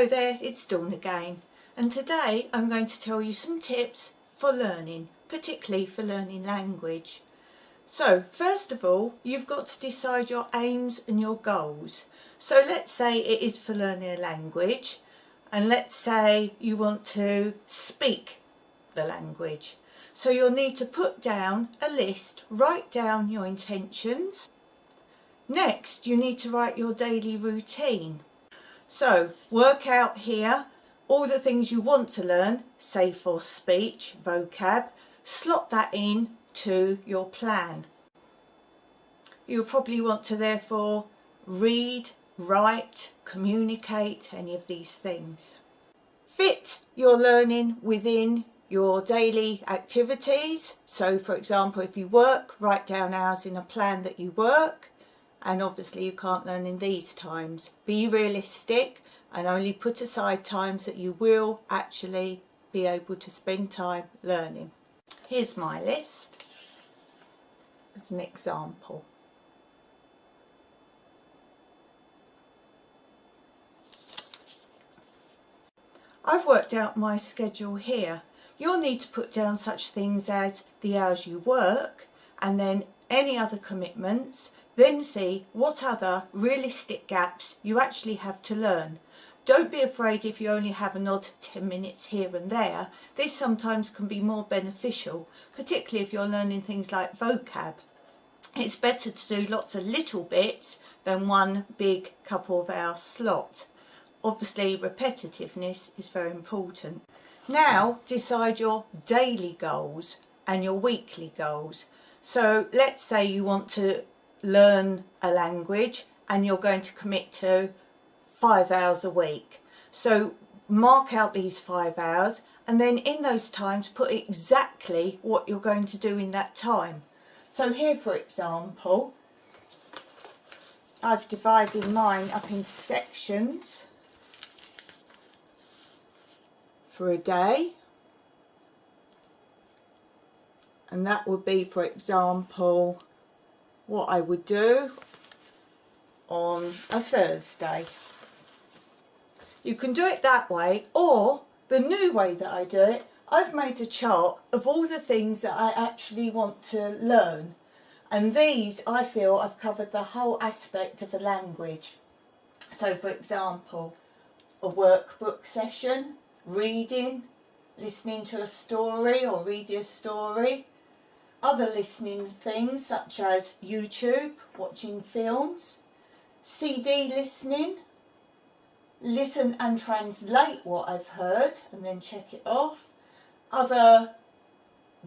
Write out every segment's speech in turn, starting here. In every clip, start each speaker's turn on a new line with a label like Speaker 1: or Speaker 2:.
Speaker 1: Hello there, it's Dawn again, and today I'm going to tell you some tips for learning, particularly for learning language. So first of all, you've got to decide your aims and your goals. So let's say it is for learning a language, and let's say you want to speak the language. So you'll need to put down a list, write down your intentions. Next, you need to write your daily routine. So work out here all the things you want to learn, say for speech, vocab, slot that in to your plan. You'll probably want to therefore read, write, communicate, any of these things. Fit your learning within your daily activities. So for example, if you work, write down hours in a plan that you work. And obviously you can't learn in these times. Be realistic and only put aside times that you will actually be able to spend time learning. Here's my list as an example. I've worked out my schedule here. You'll need to put down such things as the hours you work and then any other commitments. Then see what other realistic gaps you actually have to learn. Don't be afraid if you only have an odd 10 minutes here and there. This sometimes can be more beneficial, particularly if you're learning things like vocab. It's better to do lots of little bits than one big couple of hour slot. Obviously repetitiveness is very important. Now decide your daily goals and your weekly goals. So let's say you want to learn a language and you're going to commit to 5 hours a week. So mark out these 5 hours and then in those times put exactly what you're going to do in that time. So here for example, I've divided mine up into sections for a day, and that would be, for example, what I would do on a Thursday. You can do it that way, or the new way that I do it, I've made a chart of all the things that I actually want to learn, and these I feel I've covered the whole aspect of a language. So for example, a workbook session, reading, listening to a story or reading a story, other listening things such as YouTube, watching films, CD listening, listen and translate what I've heard and then check it off, other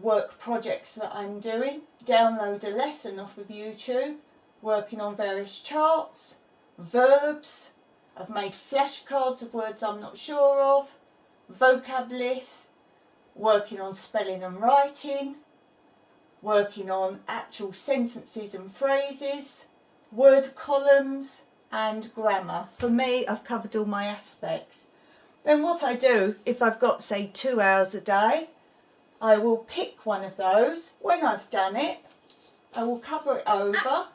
Speaker 1: work projects that I'm doing, download a lesson off of YouTube, working on various charts, verbs, I've made flashcards of words I'm not sure of, vocab lists, working on spelling and writing, working on actual sentences and phrases, word columns and grammar. For me, I've covered all my aspects. Then what I do, if I've got say 2 hours a day, I will pick one of those. When I've done it, I will cover it over.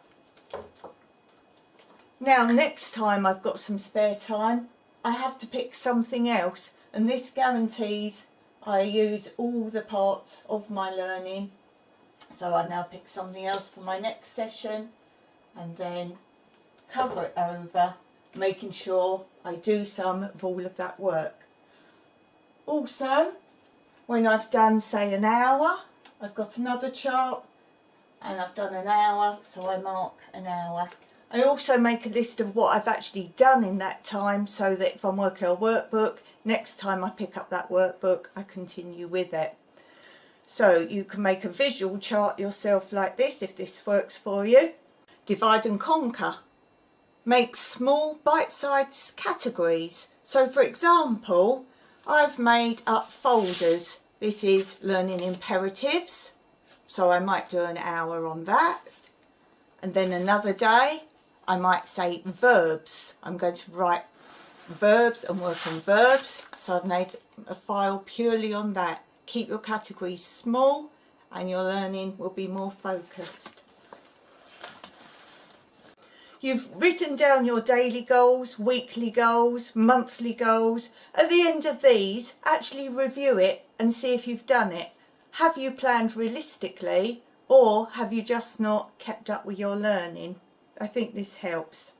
Speaker 1: Now next time I've got some spare time, I have to pick something else, and this guarantees I use all the parts of my learning. So I now pick something else for my next session and then cover it over, making sure I do some of all of that work. Also, when I've done say an hour, I've got another chart and I've done an hour, so I mark an hour. I also make a list of what I've actually done in that time, so that if I'm working on a workbook, next time I pick up that workbook, I continue with it. So you can make a visual chart yourself like this if this works for you. Divide and conquer. Make small bite-sized categories. So for example, I've made up folders. This is learning imperatives, so I might do an hour on that. And then another day I might say verbs. I'm going to write verbs and work on verbs, so I've made a file purely on that. Keep your categories small and your learning will be more focused. you've written down your daily goals, weekly goals, monthly goals. At the end of these, actually review it and see if you've done it. Have you planned realistically, or have you just not kept up with your learning? I think this helps.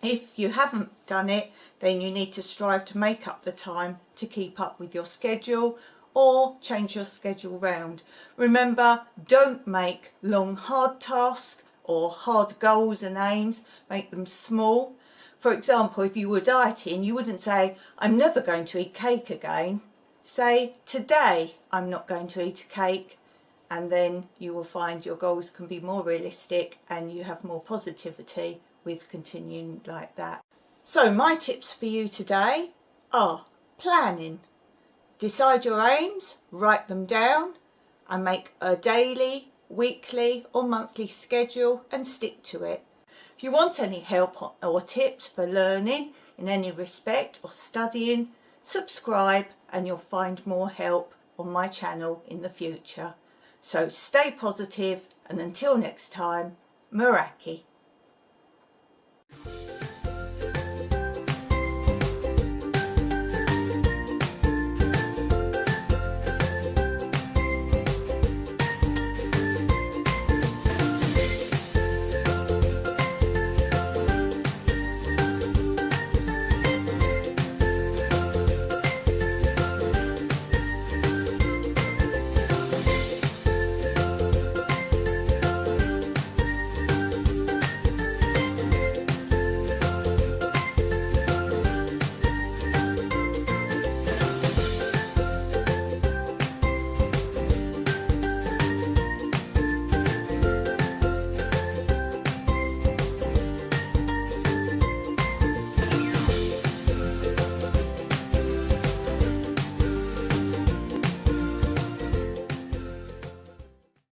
Speaker 1: If you haven't done it, then you need to strive to make up the time to keep up with your schedule, or change your schedule round. Remember, don't make long hard tasks or hard goals and aims. Make them small. For example, if you were dieting, you wouldn't say, I'm never going to eat cake again. Say, today I'm not going to eat a cake, and then you will find your goals can be more realistic and you have more positivity with continuing like that. So my tips for you today are planning. Decide your aims, write them down, and make a daily, weekly or monthly schedule and stick to it. If you want any help or tips for learning in any respect or studying, subscribe and you'll find more help on my channel in the future. So stay positive, and until next time, Meraki.